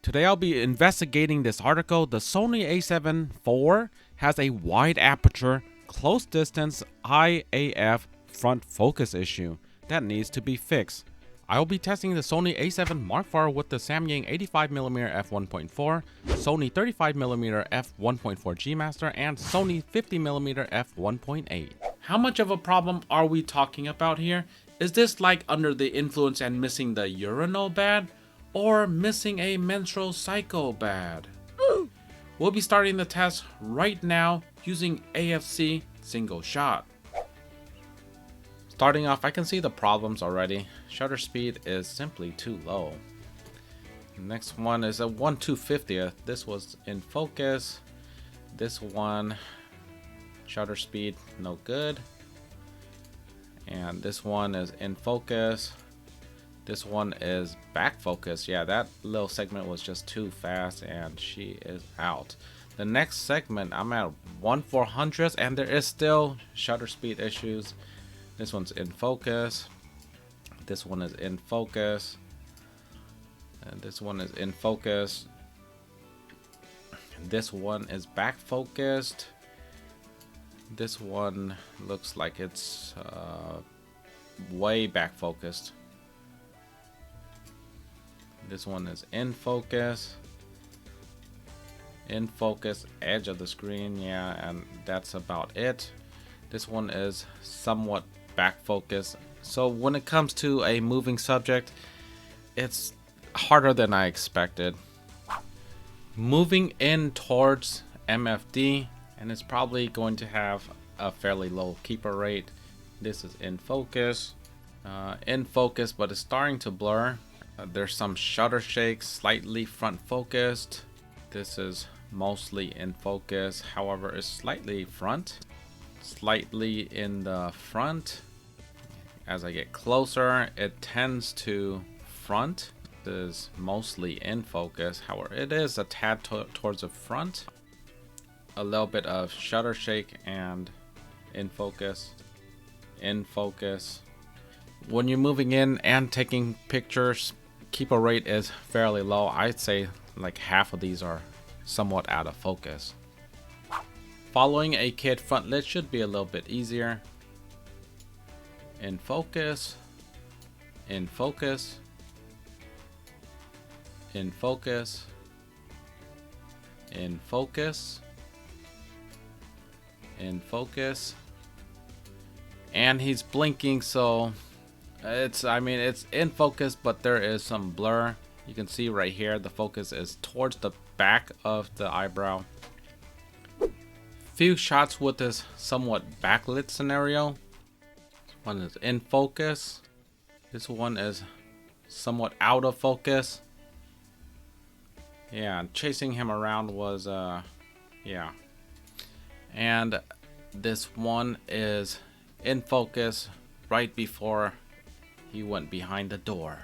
Today I'll be investigating this article. The Sony A7 IV has a wide aperture, close distance IAF front focus issue that needs to be fixed. I will be testing the Sony A7 Mark IV with the Samyang 85mm f1.4, Sony 35mm f1.4 G Master, and Sony 50mm f1.8. How much of a problem are we talking about here? Is this like under the influence and missing the urinal bad? Or missing a menstrual cycle bad? We'll be starting the test right now using AFC single shot. Starting off, I can see the problems already. Shutter speed is simply too low. Next one is a 1/250th. This was in focus. This one, shutter speed no good. And this one is in focus. This one is back focus. Yeah, that little segment was just too fast and she is out. The next segment, I'm at 1/400th and there is still shutter speed issues. This one's in focus. This one is in focus. And this one is in focus. This one is back focused. This one looks like it's way back focused. This one is in focus, edge of the screen, yeah, and that's about it. This one is somewhat back focus. So when it comes to a moving subject, it's harder than I expected. Moving in towards MFD, and it's probably going to have a fairly low keeper rate. This is in focus, but it's starting to blur. There's some shutter shake, slightly front focused. This is mostly in focus, however it's slightly front, slightly in the front. As I get closer, it tends to front. This is mostly in focus, however it is a tad towards the front. A little bit of shutter shake and in focus, in focus. When you're moving in and taking pictures, keeper rate is fairly low. I'd say like half of these are somewhat out of focus. Following a kit front lid should be a little bit easier. In focus, in focus, in focus, in focus, in focus, and he's blinking, so it's in focus, but there is some blur. You can see right here the focus is towards the back of the eyebrow. Few shots with this somewhat backlit scenario. This one is in focus. This one is somewhat out of focus. Yeah, chasing him around was yeah. And this one is in focus right before he went behind the door.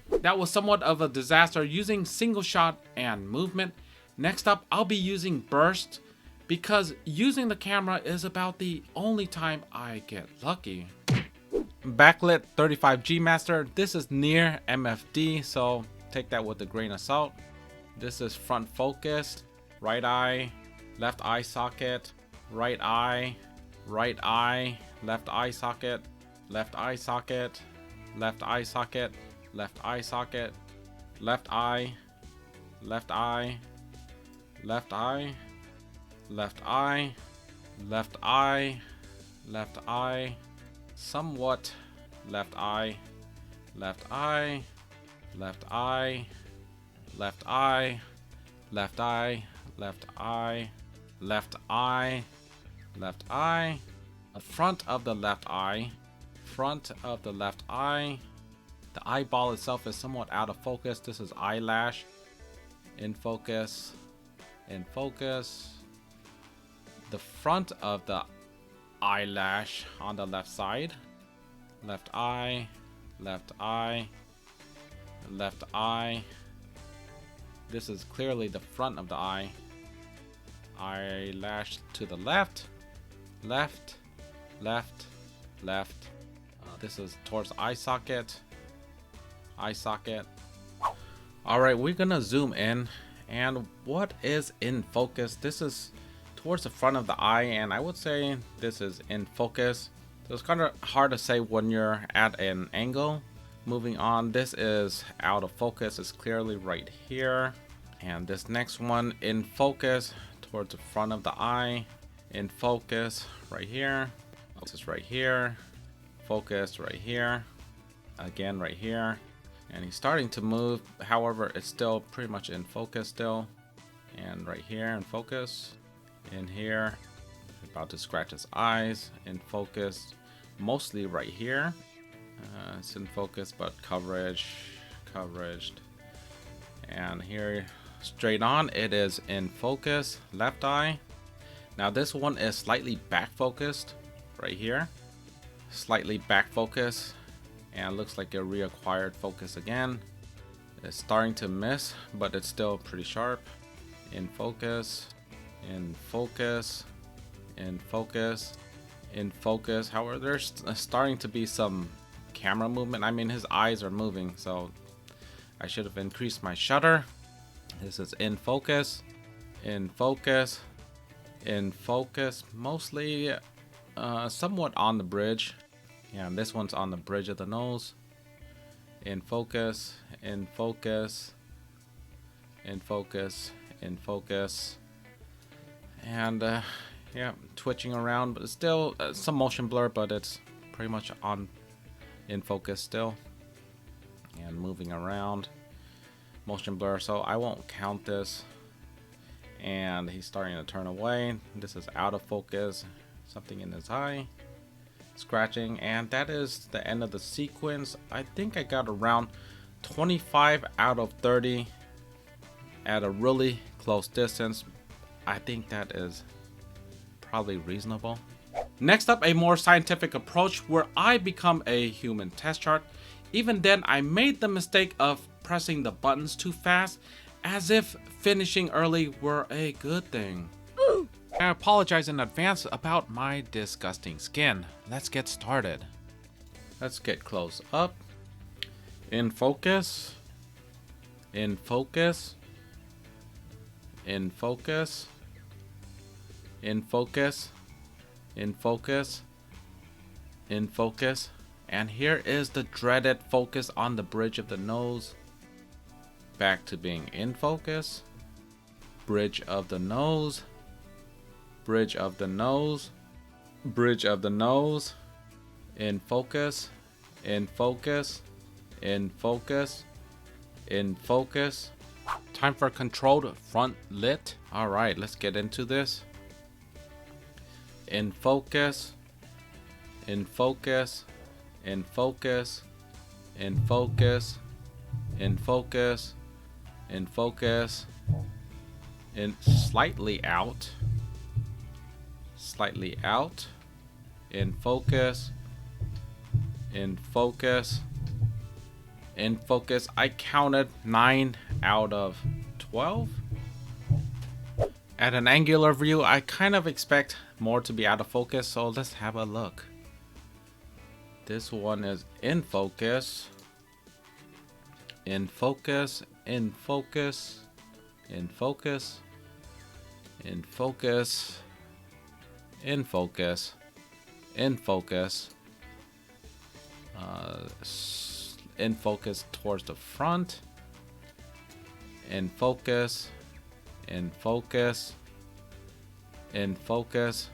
That was somewhat of a disaster using single shot and movement. Next up, I'll be using burst because using the camera is about the only time I get lucky. Backlit 35 G Master. This is near MFD, so take that with a grain of salt. This is front focused. Right eye, left eye socket, right eye, left eye socket, left eye socket, left eye socket, left eye socket, left eye, left eye, left eye, left eye, left eye, left eye, somewhat left eye, left eye, left eye, left eye, left eye, left eye, left eye, left eye, the front of the left eye, front of the left eye. The eyeball itself is somewhat out of focus. This is eyelash. In focus, in focus. The front of the eyelash on the left side. Left eye, left eye, left eye. This is clearly the front of the eye. Eyelash to the left, left, left, left. This is towards eye socket, eye socket. Alright, we're gonna zoom in, and what is in focus? This is towards the front of the eye, and I would say this is in focus. So it's kind of hard to say when you're at an angle. Moving on, this is out of focus. It's clearly right here. And this next one in focus towards the front of the eye. In focus right here. This is right here. Focus right here. Again right here. And he's starting to move. However, it's still pretty much in focus still. And right here in focus. In here. About to scratch his eyes. In focus. Mostly right here. It's in focus, but coveraged. And here, straight on, it is in focus, left eye. Now this one is slightly back focused, right here. Slightly back focus, and looks like a reacquired focus again. It's starting to miss, but it's still pretty sharp. In focus, in focus, in focus, in focus. However, there's starting to be some camera movement. I mean, his eyes are moving, so I should have increased my shutter. This is in focus, in focus, in focus, mostly somewhat on the bridge. Yeah, and this one's on the bridge of the nose. In focus, in focus, in focus, in focus. And yeah, twitching around, but it's still some motion blur, but it's pretty much on in focus still. And moving around, motion blur, so I won't count this. And he's starting to turn away. This is out of focus, something in his eye, scratching, and that is the end of the sequence. I think I got around 25 out of 30 at a really close distance. I think that is probably reasonable. Next up, a more scientific approach where I become a human test chart. Even then, I made the mistake of pressing the buttons too fast, as if finishing early were a good thing. I apologize in advance about my disgusting skin. Let's get started. Let's get close up. In focus. In focus. In focus. In focus. In focus. In focus. And here is the dreaded focus on the bridge of the nose. Back to being in focus. Bridge of the nose. Bridge of the nose. Bridge of the nose. In focus. In focus. In focus. In focus. Time for controlled front lit. Alright, let's get into this. In focus. In focus. In focus. In focus. In focus. In focus. In slightly out. Slightly out. In focus. In focus. In focus. I counted 9 out of 12. At an angular view, I kind of expect more to be out of focus, so let's have a look. This one is in focus. In focus. In focus. In focus. In focus. In focus. In focus. In focus towards the front. In focus. In focus. In focus.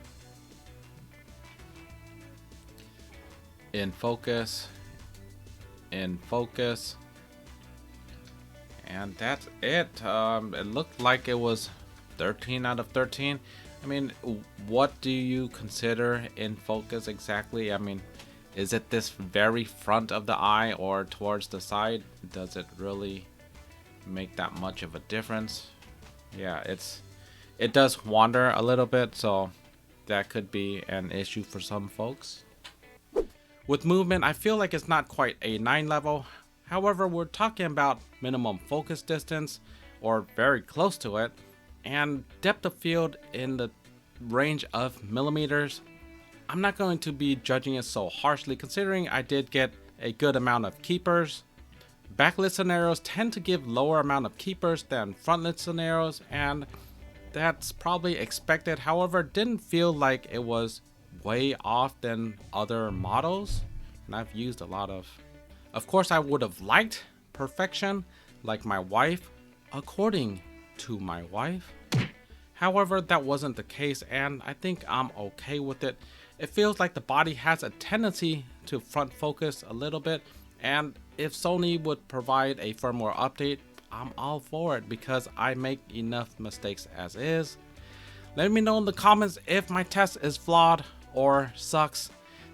In focus. In focus. And that's it. It looked like it was 13 out of 13. I mean, what do you consider in focus exactly? I mean, is it this very front of the eye or towards the side? Does it really make that much of a difference? Yeah, it does wander a little bit, so that could be an issue for some folks. With movement, I feel like it's not quite a 9 level. However, we're talking about minimum focus distance, or very close to it, and depth of field in the range of millimeters. I'm not going to be judging it so harshly, considering I did get a good amount of keepers. Backlit scenarios tend to give lower amount of keepers than frontlit scenarios, and that's probably expected. However, it didn't feel like it was way off than other models, and I've used a lot of. Of course, I would have liked perfection like my wife, according to my wife. However, that wasn't the case, and I think I'm okay with it. It feels like the body has a tendency to front focus a little bit, and if Sony would provide a firmware update, I'm all for it because I make enough mistakes as is. Let me know in the comments if my test is flawed or sucks.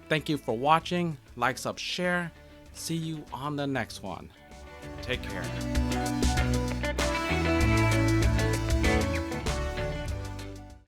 Thank you for watching. Like, sub, share. See you on the next one. Take care.